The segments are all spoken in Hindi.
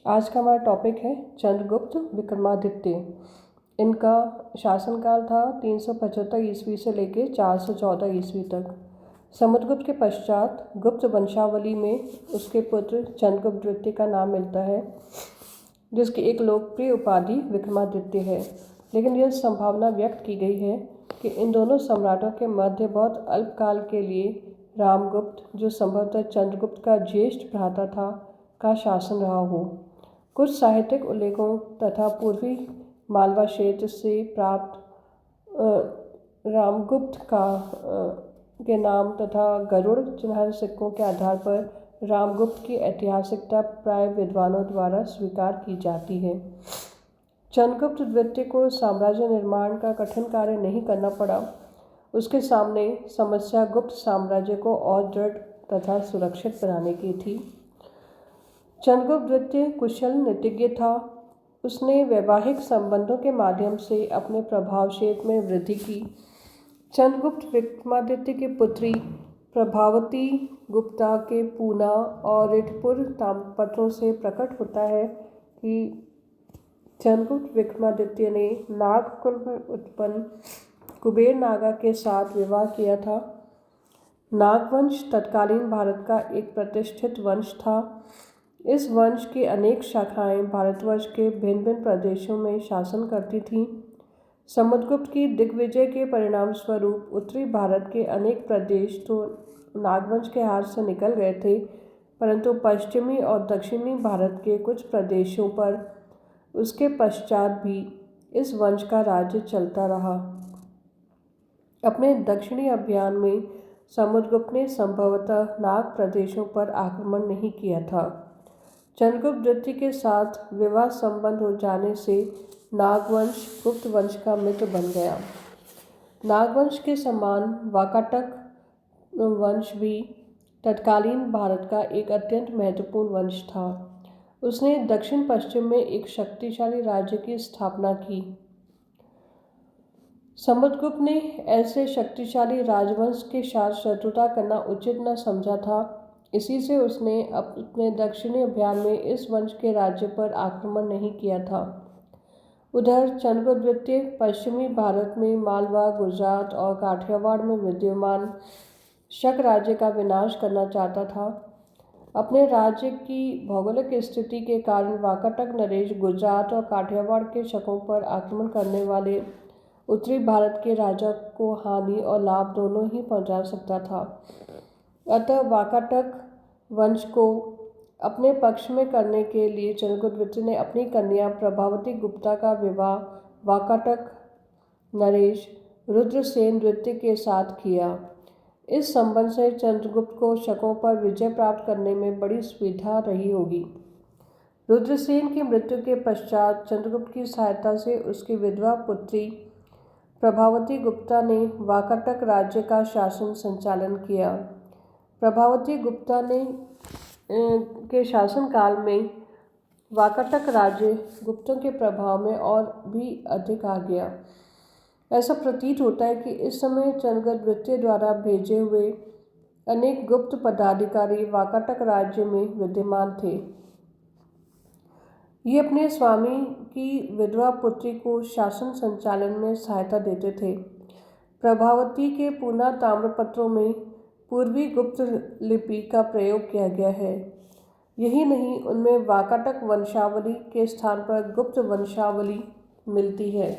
आज का हमारा टॉपिक है चंद्रगुप्त विक्रमादित्य। इनका शासनकाल था 375 ईस्वी से लेकर 414 ईस्वी तक। समुद्रगुप्त के पश्चात गुप्त वंशावली में उसके पुत्र चंद्रगुप्त द्वितीय का नाम मिलता है, जिसकी एक लोकप्रिय उपाधि विक्रमादित्य है। लेकिन यह संभावना व्यक्त की गई है कि इन दोनों सम्राटों के मध्य बहुत अल्पकाल के लिए रामगुप्त, जो संभवतः चंद्रगुप्त का ज्येष्ठ भ्राता था, का शासन रहा हो। कुछ साहित्यिक उल्लेखों तथा पूर्वी मालवा क्षेत्र से प्राप्त रामगुप्त के नाम तथा गरुड़ चिन्ह सिक्कों के आधार पर रामगुप्त की ऐतिहासिकता प्राय विद्वानों द्वारा स्वीकार की जाती है। चंद्रगुप्त द्वितीय को साम्राज्य निर्माण का कठिन कार्य नहीं करना पड़ा। उसके सामने समस्या गुप्त साम्राज्य को और दृढ़ तथा सुरक्षित बनाने की थी। चंद्रगुप्त द्वितीय कुशल नीतिज्ञ था। उसने वैवाहिक संबंधों के माध्यम से अपने प्रभाव क्षेत्र में वृद्धि की। चंद्रगुप्त विक्रमादित्य की पुत्री प्रभावती गुप्ता के पूना और रिठपुर ताम्रपत्रों से प्रकट होता है कि चंद्रगुप्त विक्रमादित्य ने नागकुल में उत्पन्न कुबेर नागा के साथ विवाह किया था। नागवंश तत्कालीन भारत का एक प्रतिष्ठित वंश था। इस वंश की अनेक शाखाएं भारतवर्ष के भिन्न भिन्न प्रदेशों में शासन करती थीं। समुद्रगुप्त की दिग्विजय के परिणाम स्वरूप उत्तरी भारत के अनेक प्रदेश तो नागवंश के हाथ से निकल गए थे, परंतु पश्चिमी और दक्षिणी भारत के कुछ प्रदेशों पर उसके पश्चात भी इस वंश का राज्य चलता रहा। अपने दक्षिणी अभियान में समुद्रगुप्त ने संभवतः नाग प्रदेशों पर आक्रमण नहीं किया था। चंद्रगुप्त द्वितीय के साथ विवाह संबंध हो जाने से नागवंश गुप्त वंश का मित्र बन गया। नागवंश के समान वाकाटक वंश भी तत्कालीन भारत का एक अत्यंत महत्वपूर्ण वंश था। उसने दक्षिण पश्चिम में एक शक्तिशाली राज्य की स्थापना की। समुद्रगुप्त ने ऐसे शक्तिशाली राजवंश के साथ शत्रुता करना उचित न समझा था। इसी से उसने अपने दक्षिणी अभियान में इस वंश के राज्य पर आक्रमण नहीं किया था। उधर चंद्रगुप्त द्वितीय पश्चिमी भारत में मालवा, गुजरात और काठियावाड़ में विद्यमान शक राज्य का विनाश करना चाहता था। अपने राज्य की भौगोलिक स्थिति के कारण वाकाटक नरेश गुजरात और काठियावाड़ के शकों पर आक्रमण करने वाले उत्तरी भारत के राजा को हानि और लाभ दोनों ही पहुंचा सकता था। अतः वाकाटक वंश को अपने पक्ष में करने के लिए चंद्रगुप्त द्वितीय ने अपनी कन्या प्रभावती गुप्ता का विवाह वाकाटक नरेश रुद्रसेन द्वितीय के साथ किया। इस संबंध से चंद्रगुप्त को शकों पर विजय प्राप्त करने में बड़ी सुविधा रही होगी। रुद्रसेन की मृत्यु के पश्चात चंद्रगुप्त की सहायता से उसकी विधवा पुत्री प्रभावती गुप्ता ने वाकाटक राज्य का शासन संचालन किया। प्रभावती गुप्ता ने के शासनकाल में वाकाटक राज्य गुप्तों के प्रभाव में और भी अधिक आ गया। ऐसा प्रतीत होता है कि इस समय चंद्रगुप्त द्वितीय द्वारा भेजे हुए अनेक गुप्त पदाधिकारी वाकाटक राज्य में विद्यमान थे। ये अपने स्वामी की विधवा पुत्री को शासन संचालन में सहायता देते थे। प्रभावती के पूना ताम्रपत्रों में पूर्वी गुप्त लिपि का प्रयोग किया गया है। यही नहीं, उनमें वाकाटक वंशावली के स्थान पर गुप्त वंशावली मिलती है।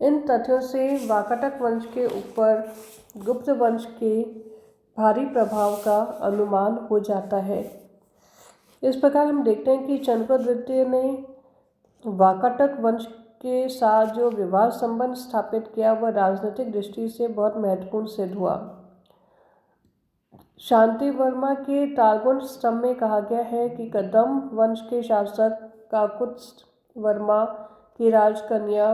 इन तथ्यों से वाकाटक वंश के ऊपर गुप्त वंश के भारी प्रभाव का अनुमान हो जाता है। इस प्रकार हम देखते हैं कि चंद्रगुप्त द्वितीय ने वाकाटक वंश के साथ जो विवाह संबंध स्थापित किया वह राजनीतिक दृष्टि से बहुत महत्वपूर्ण सिद्ध हुआ। शांति वर्मा के तालगुण स्तंभ में कहा गया है कि कदम्ब वंश के शासक काकुत्स्थ वर्मा की राजकन्या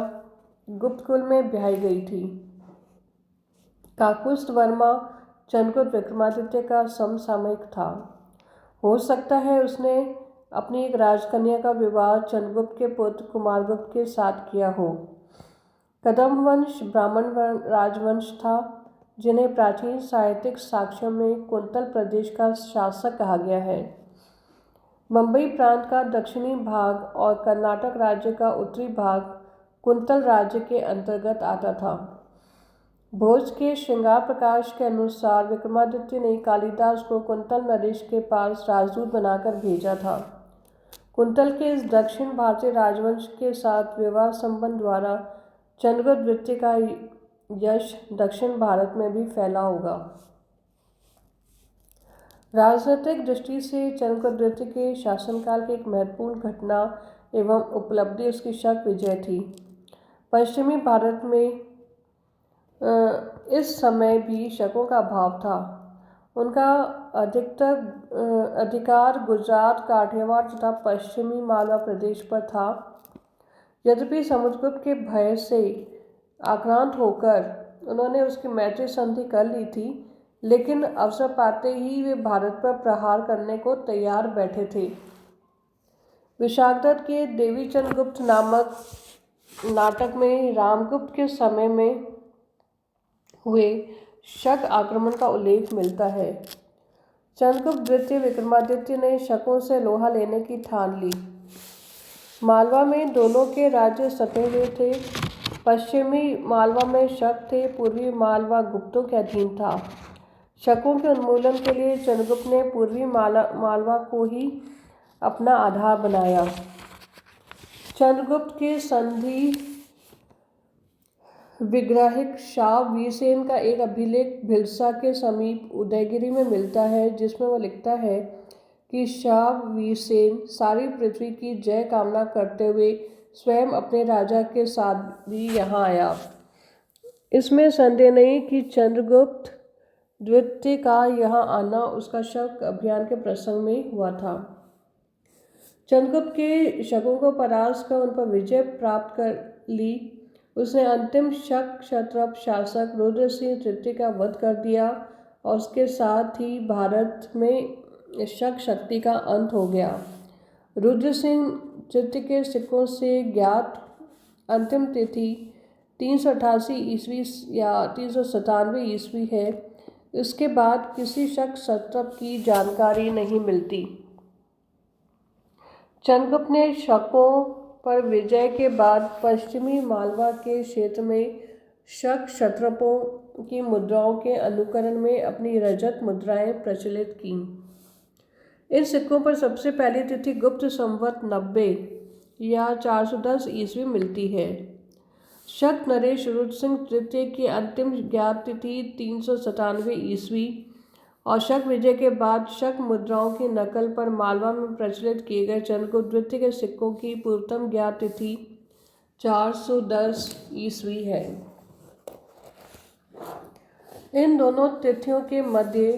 गुप्तकुल में ब्याही गई थी। काकुत्स्थ वर्मा चंद्रगुप्त विक्रमादित्य का समसामयिक था। हो सकता है उसने अपनी एक राजकन्या का विवाह चंद्रगुप्त के पुत्र कुमारगुप्त के साथ किया हो। कदम्ब वंश ब्राह्मण राजवंश था, जिन्हें प्राचीन साहित्यिक साक्ष्यों में कुंतल प्रदेश का शासक कहा गया है। बम्बई प्रांत का दक्षिणी भाग और कर्नाटक राज्य का उत्तरी भाग कुंतल राज्य के अंतर्गत आता था। भोज के श्रृंगार प्रकाश के अनुसार विक्रमादित्य ने कालिदास को कुंतल नरेश के पास राजदूत बनाकर भेजा था। कुंतल के इस दक्षिण भारतीय राजवंश के साथ विवाह संबंध द्वारा चंद्रगुप्त द्वितीय का यश दक्षिण भारत में भी फैला होगा। राजनीतिक दृष्टि से चंद्रगुप्त द्वितीय के शासनकाल की एक महत्वपूर्ण घटना एवं उपलब्धि उसकी शक विजय थी। पश्चिमी भारत में इस समय भी शकों का अभाव था। उनका अधिकार गुजरात, काठियावाड़ तथा पश्चिमी मालवा प्रदेश पर था। यद्यपि समुद्रगुप्त के भय से आक्रांत होकर उन्होंने उसकी मैत्री संधि कर ली थी, लेकिन अवसर पाते ही वे भारत पर प्रहार करने को तैयार बैठे थे। विशाखदत्त के देवीचंद गुप्त नामक नाटक में रामगुप्त के समय में हुए शक आक्रमण का उल्लेख मिलता है। चंद्रगुप्त द्वितीय विक्रमादित्य ने शकों से लोहा लेने की ठान ली। मालवा में दोनों के राज्य सटे हुए थे। पश्चिमी मालवा में शक थे, पूर्वी मालवा गुप्तों के अधीन था। शकों के उन्मूलन के लिए चंद्रगुप्त ने पूर्वी मालवा को ही अपना आधार बनाया। चंद्रगुप्त के संधि विग्राहिक शाह वीरसेन का एक अभिलेख भिलसा के समीप उदयगिरी में मिलता है, जिसमें वह लिखता है कि शाह वीरसेन सारी पृथ्वी की जय कामना करते हुए स्वयं अपने राजा के साथ भी यहाँ आया। इसमें संदेह नहीं कि चंद्रगुप्त द्वितीय का यहाँ आना उसका शक अभियान के प्रसंग में हुआ था। चंद्रगुप्त के शकों को परास्त कर उन पर विजय प्राप्त कर ली। उसने अंतिम शक क्षत्रप शासक रुद्र सिंह तृतीय का वध कर दिया और उसके साथ ही भारत में शक शक्ति का अंत हो गया। रुद्र सिंह तृतीय के सिक्कों से ज्ञात अंतिम तिथि 388 ईस्वी या 397 ईस्वी है। इसके बाद किसी शक क्षत्रप की जानकारी नहीं मिलती। चंद्रगुप्त ने शकों पर विजय के बाद पश्चिमी मालवा के क्षेत्र में शक क्षत्रपों की मुद्राओं के अनुकरण में अपनी रजत मुद्राएं प्रचलित कीं। इन सिक्कों पर सबसे पहली तिथि गुप्त संवत 90 या 410 ईस्वी मिलती है। शक नरेश रुद्र सिंह तृतीय की अंतिम ज्ञात तिथि 397 ईस्वी और शक विजय के बाद शक मुद्राओं की नकल पर मालवा में प्रचलित किए गए चंद्रगुप्त द्वितीय के सिक्कों की पूर्वतम ज्ञात तिथि 410 ईस्वी है। इन दोनों तिथियों के मध्य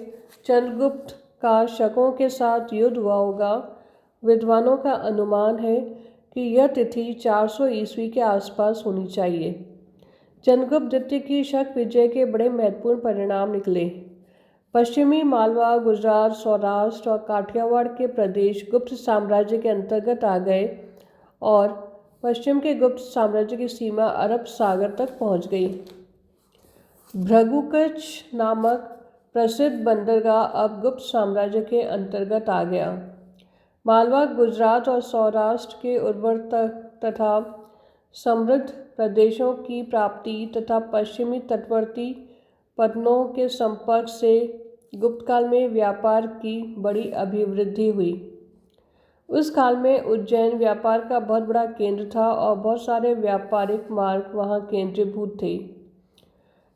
चंद्रगुप्त का शकों के साथ युद्ध हुआ होगा। विद्वानों का अनुमान है कि यह तिथि 400 ईस्वी के आसपास होनी चाहिए। चंद्रगुप्त द्वितीय की शक विजय के बड़े महत्वपूर्ण परिणाम निकले। पश्चिमी मालवा, गुजरात, सौराष्ट्र और काठियावाड़ के प्रदेश गुप्त साम्राज्य के अंतर्गत आ गए और पश्चिम के गुप्त साम्राज्य की सीमा अरब सागर तक पहुंच गई। भृगुकच्छ नामक प्रसिद्ध बंदरगाह अब गुप्त साम्राज्य के अंतर्गत आ गया। मालवा, गुजरात और सौराष्ट्र के उर्वर तथा समृद्ध प्रदेशों की प्राप्ति तथा पश्चिमी तटवर्ती पत्तनों के संपर्क से गुप्त काल में व्यापार की बड़ी अभिवृद्धि हुई। उस काल में उज्जैन व्यापार का बहुत बड़ा केंद्र था और बहुत सारे व्यापारिक मार्ग वहाँ केंद्रीभूत थे।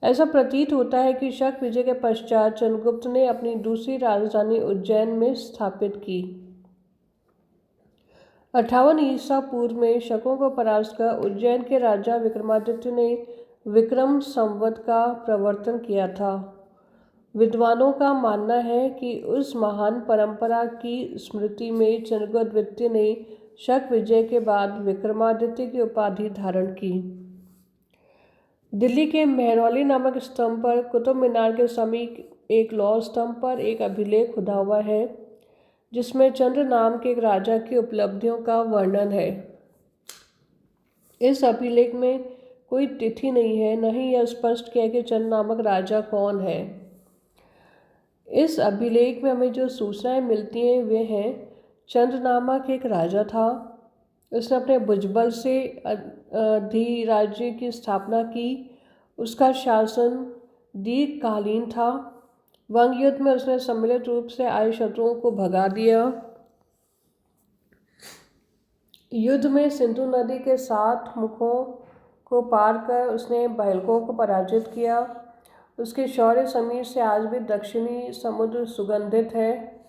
ऐसा प्रतीत होता है कि शक विजय के पश्चात चंद्रगुप्त ने अपनी दूसरी राजधानी उज्जैन में स्थापित की। 58 ईसा पूर्व में शकों को परास्त कर उज्जैन के राजा विक्रमादित्य ने विक्रम संवत का प्रवर्तन किया था। विद्वानों का मानना है कि उस महान परंपरा की स्मृति में चंद्रगुप्त द्वितीय ने शक विजय के बाद विक्रमादित्य की उपाधि धारण की। दिल्ली के मेहरौली नामक स्तंभ पर कुतुब मीनार के समीप एक लौह स्तंभ पर एक अभिलेख खुदा हुआ है, जिसमें चंद्र नाम के एक राजा की उपलब्धियों का वर्णन है। इस अभिलेख में कोई तिथि नहीं है, न ही यह स्पष्ट किया कि चंद्र नामक राजा कौन है। इस अभिलेख में हमें जो सूचनाएं मिलती हैं वे हैं चंद्र नामक एक राजा था। उसने अपने भुजबल से अधिराज्य की स्थापना की। उसका शासन दीर्घकालीन था। वंग युद्ध में उसने सम्मिलित रूप से आए शत्रुओं को भगा दिया। युद्ध में सिंधु नदी के 7 मुखों को पार कर उसने बाहल्कों को पराजित किया। उसके शौर्य समीर से आज भी दक्षिणी समुद्र सुगंधित है।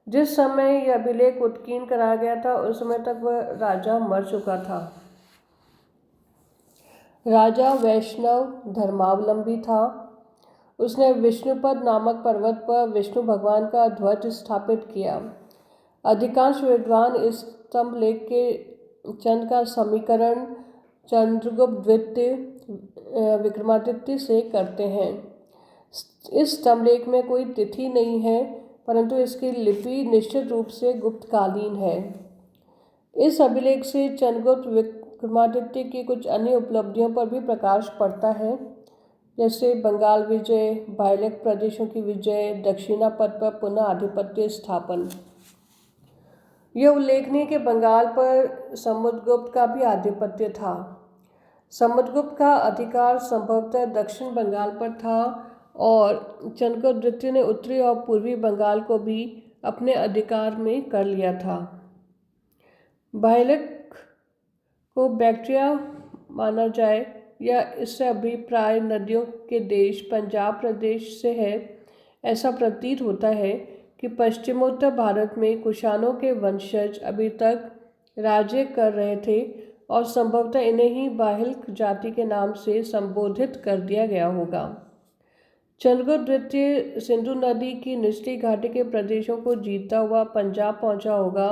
जिस समय यह अभिलेख उत्कीर्ण कराया गया था उस समय तक वह राजा मर चुका था। राजा वैष्णव धर्मावलंबी था। उसने विष्णुपद नामक पर्वत पर विष्णु भगवान का ध्वज स्थापित किया। अधिकांश विद्वान इस स्तंभ लेख के चंद्र का समीकरण चंद्रगुप्त द्वितीय विक्रमादित्य से करते हैं। इस स्तंभ लेख में कोई तिथि नहीं है, परंतु इसकी लिपि निश्चित रूप से गुप्तकालीन है। इस अभिलेख से चंद्रगुप्त विक्रमादित्य की कुछ अन्य उपलब्धियों पर भी प्रकाश पड़ता है, जैसे बंगाल विजय, बाहल्क प्रदेशों की विजय, दक्षिणापथ पर पुनः आधिपत्य स्थापन। यह उल्लेखनीय कि बंगाल पर समुद्रगुप्त का भी आधिपत्य था। समुद्रगुप्त का अधिकार संभवतः दक्षिण बंगाल पर था और चंद्रगुप्त द्वितीय ने उत्तरी और पूर्वी बंगाल को भी अपने अधिकार में कर लिया था। बाहल्क को बैक्ट्रिया माना जाए या इससे अभिप्राय नदियों के देश पंजाब प्रदेश से है। ऐसा प्रतीत होता है कि पश्चिमोत्तर भारत में कुषाणों के वंशज अभी तक राज्य कर रहे थे और संभवतः इन्हें ही बाहल्क जाति के नाम से संबोधित कर दिया गया होगा। चंद्रगुप्त द्वितीय सिंधु नदी की निचली घाटी के प्रदेशों को जीतता हुआ पंजाब पहुंचा होगा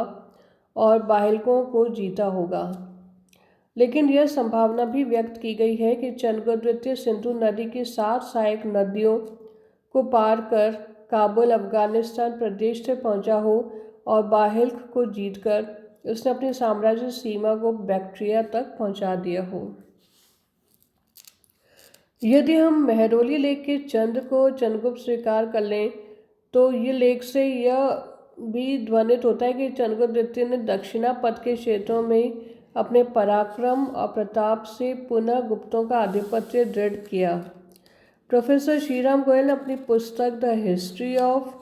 और बाहल्कों को जीता होगा। लेकिन यह संभावना भी व्यक्त की गई है कि चंद्रगुप्त द्वितीय सिंधु नदी की 7 सहायक नदियों को पार कर काबुल अफगानिस्तान प्रदेश से पहुंचा हो और बाहल्क को जीतकर उसने अपनी साम्राज्य सीमा को बैक्ट्रिया तक पहुंचा दिया हो। यदि हम मेहरौली लेख के चंद्र को चंद्रगुप्त स्वीकार कर लें तो ये लेख से यह भी ध्वनित होता है कि चंद्रगुप्त द्वितीय ने दक्षिणापथ के क्षेत्रों में अपने पराक्रम और प्रताप से पुनः गुप्तों का आधिपत्य दृढ़ किया। प्रोफेसर श्रीराम गोयल ने अपनी पुस्तक the history of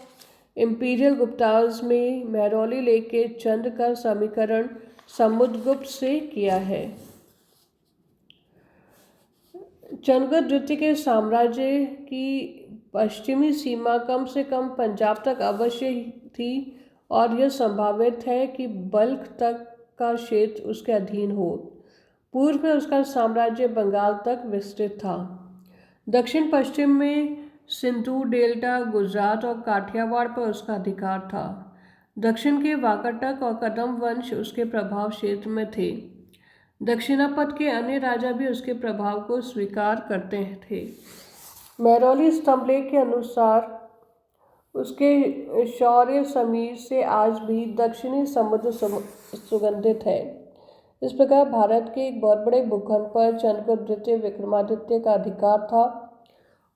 imperial Gupta's में मेहरौली लेख के चंद्र का समीकरण समुद्रगुप्त से किया है। चंद्रगुप्त द्वितीय के साम्राज्य की पश्चिमी सीमा कम से कम पंजाब तक अवश्य थी और यह संभावित है कि बल्ख तक का क्षेत्र उसके अधीन हो। पूर्व में उसका साम्राज्य बंगाल तक विस्तृत था। दक्षिण पश्चिम में सिंधु डेल्टा, गुजरात और काठियावाड़ पर उसका अधिकार था। दक्षिण के वाकाटक और कदम वंश उसके प्रभाव क्षेत्र में थे। दक्षिणापथ के अन्य राजा भी उसके प्रभाव को स्वीकार करते थे। मेहरौली स्तंभलेख के अनुसार उसके शौर्य समीर से आज भी दक्षिणी समुद्र सुगंधित है। इस प्रकार भारत के एक बहुत बड़े भूखंड पर चंद्रगुप्त द्वितीय विक्रमादित्य का अधिकार था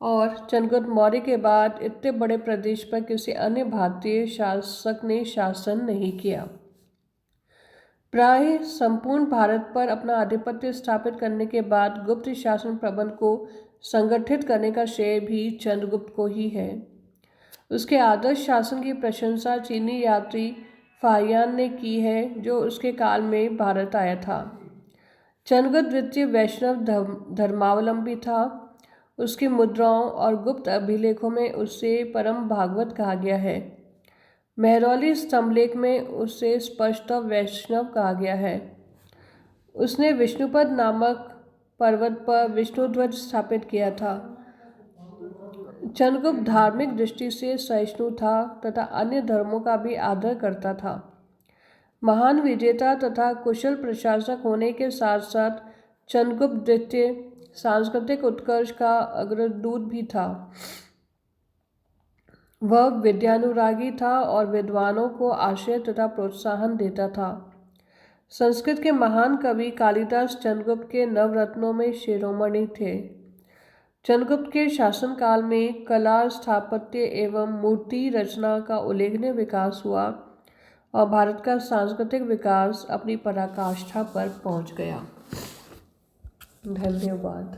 और चंद्रगुप्त मौर्य के बाद इतने बड़े प्रदेश पर किसी अन्य भारतीय शासक ने शासन नहीं किया। प्राय संपूर्ण भारत पर अपना आधिपत्य स्थापित करने के बाद गुप्त शासन प्रबंध को संगठित करने का श्रेय भी चंद्रगुप्त को ही है। उसके आदर्श शासन की प्रशंसा चीनी यात्री फाहियान ने की है, जो उसके काल में भारत आया था। चंद्रगुप्त द्वितीय वैष्णव धर्मावलंबी था। उसकी मुद्राओं और गुप्त अभिलेखों में उसे परम भागवत कहा गया है। मेहरौली स्तंभलेख में उसे स्पष्ट वैष्णव कहा गया है। उसने विष्णुपद नामक पर्वत पर विष्णु ध्वज स्थापित किया था। चंद्रगुप्त धार्मिक दृष्टि से सहिष्णु था तथा अन्य धर्मों का भी आदर करता था। महान विजेता तथा कुशल प्रशासक होने के साथ साथ चंद्रगुप्त द्वितीय सांस्कृतिक उत्कर्ष का अग्रदूत भी था। वह विद्यानुरागी था और विद्वानों को आश्रय तथा प्रोत्साहन देता था। संस्कृत के महान कवि कालिदास चंद्रगुप्त के नवरत्नों में शिरोमणि थे। चंद्रगुप्त के शासनकाल में कला, स्थापत्य एवं मूर्ति रचना का उल्लेखनीय विकास हुआ और भारत का सांस्कृतिक विकास अपनी पराकाष्ठा पर पहुंच गया। धन्यवाद।